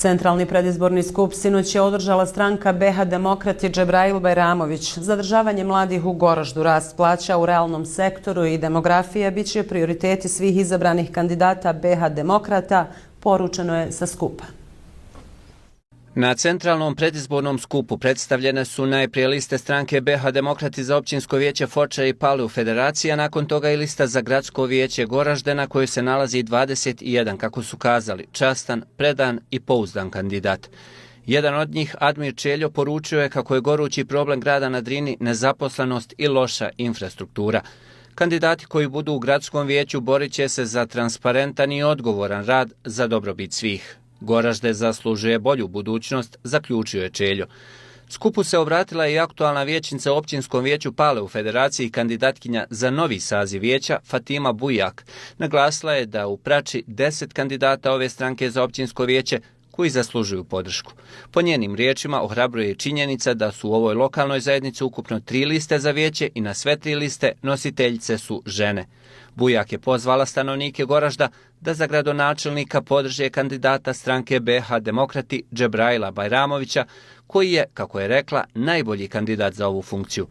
Centralni predizborni skup sinoć je održala stranka BH Demokrati Džebrail Bajramović. Zadržavanje mladih u Goraždu, rast plaća u realnom sektoru i demografija bit će prioriteti svih izabranih kandidata BH Demokrata, poručeno je sa skupa. Na centralnom predizbornom skupu predstavljene su najprije liste stranke BH Demokrati za općinsko vijeće Foča i Palu Federacija, nakon toga i lista za gradsko vijeće Goražde na kojoj se nalazi 21, kako su kazali, častan, predan i pouzdan kandidat. Jedan od njih, Admir Čeljo, poručio je kako je gorući problem grada na Drini nezaposlenost i loša infrastruktura. Kandidati koji budu u gradskom vijeću borit će se za transparentan i odgovoran rad za dobrobit svih. Goražde zaslužuje bolju budućnost, zaključio je Čeljo. Skupu se obratila i aktualna vijećnica u općinskom vijeću Pale u Federaciji, kandidatkinja za novi saziv vijeća Fatima Bujak. Naglasila je da u praći 10 kandidata ove stranke za općinsko vijeće koji zaslužuju podršku. Po njenim riječima ohrabruje činjenica da su u ovoj lokalnoj zajednici ukupno 3 liste za vijeće i na sve 3 liste nositeljice su žene. Bujak je pozvala stanovnike Goražda da za gradonačelnika podrže kandidata stranke BH Demokrati Džebraila Bajramovića, koji je, kako je rekla, najbolji kandidat za ovu funkciju.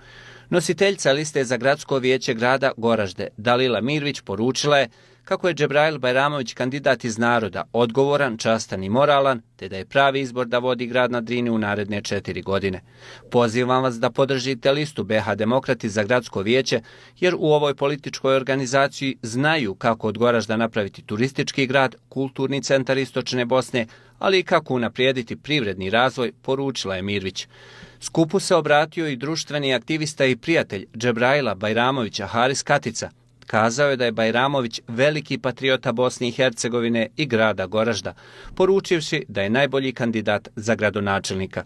Nositeljica liste za gradsko vijeće grada Goražde, Dalila Mirvić, poručila je kako je Džebrail Bajramović kandidat iz naroda, odgovoran, častan i moralan, te da je pravi izbor da vodi grad na Drini u naredne 4 godine. Pozivam vas da podržite listu BH Demokrati za gradsko vijeće, jer u ovoj političkoj organizaciji znaju kako od Goražda napraviti turistički grad, kulturni centar istočne Bosne, ali i kako unaprijediti privredni razvoj, poručila je Mirvić. Skupu se obratio i društveni aktivista i prijatelj Džebraila Bajramovića Haris Katica. Kazao je da je Bajramović veliki patriota Bosne i Hercegovine i grada Goražda, poručivši da je najbolji kandidat za gradonačelnika.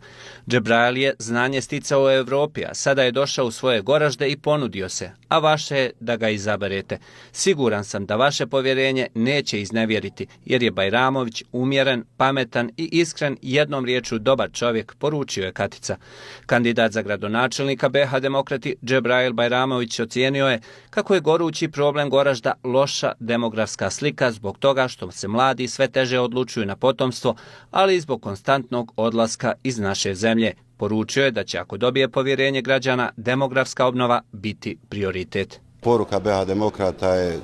Džebrail je znanje sticao u Evropi, a sada je došao u svoje Goražde i ponudio se, a vaše je da ga izaberete. Siguran sam da vaše povjerenje neće iznevjeriti, jer je Bajramović umjeren, pametan i iskren, jednom riječju dobar čovjek, poručio je Katica. Kandidat za gradonačelnika BH Demokrati Džebrail Bajramović ocijenio je kako je gorući problem Goražda loša demografska slika zbog toga što se mladi sve teže odlučuju na potomstvo, ali i zbog konstantnog odlaska iz naše zemlje. Poručio je da će, ako dobije povjerenje građana, demografska obnova biti prioritet. Poruka BH Demokrata je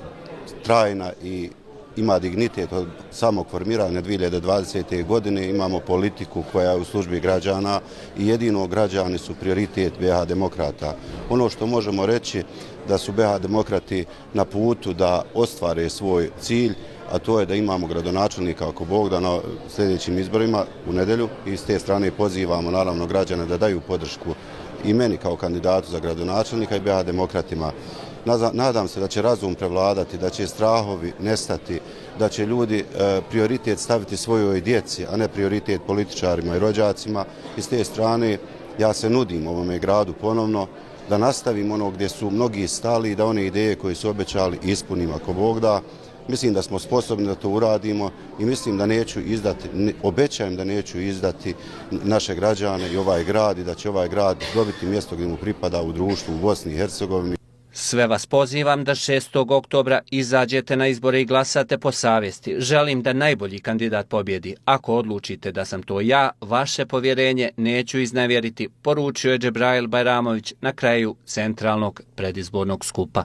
trajna i ima dignitet od samog formiranja 2020. godine. Imamo politiku koja je u službi građana i jedino građani su prioritet BH Demokrata. Ono što možemo reći da su BH Demokrati na putu da ostvare svoj cilj, a to je da imamo gradonačelnika ako Bog da na sljedećim izborima u nedjelju i s te strane pozivamo naravno građane da daju podršku i meni kao kandidatu za gradonačelnika i BH Demokratima. Nadam se da će razum prevladati, da će strahovi nestati, da će ljudi prioritet staviti svojoj djeci, a ne prioritet političarima i rođacima. I s te strane ja se nudim ovome gradu ponovno da nastavim ono gdje su mnogi stali i da one ideje koje su obećali ispunimo ako Bog da. Mislim da smo sposobni da to uradimo i mislim da neću izdati, obećajem da neću izdati naše građane i ovaj grad i da će ovaj grad dobiti mjesto gdje mu pripada u društvu u Bosni i Hercegovini. Sve vas pozivam da 6. oktobra izađete na izbore i glasate po savjesti. Želim da najbolji kandidat pobjedi. Ako odlučite da sam to ja, vaše povjerenje neću iznevjeriti, poručio je Džebrail Bajramović na kraju centralnog predizbornog skupa.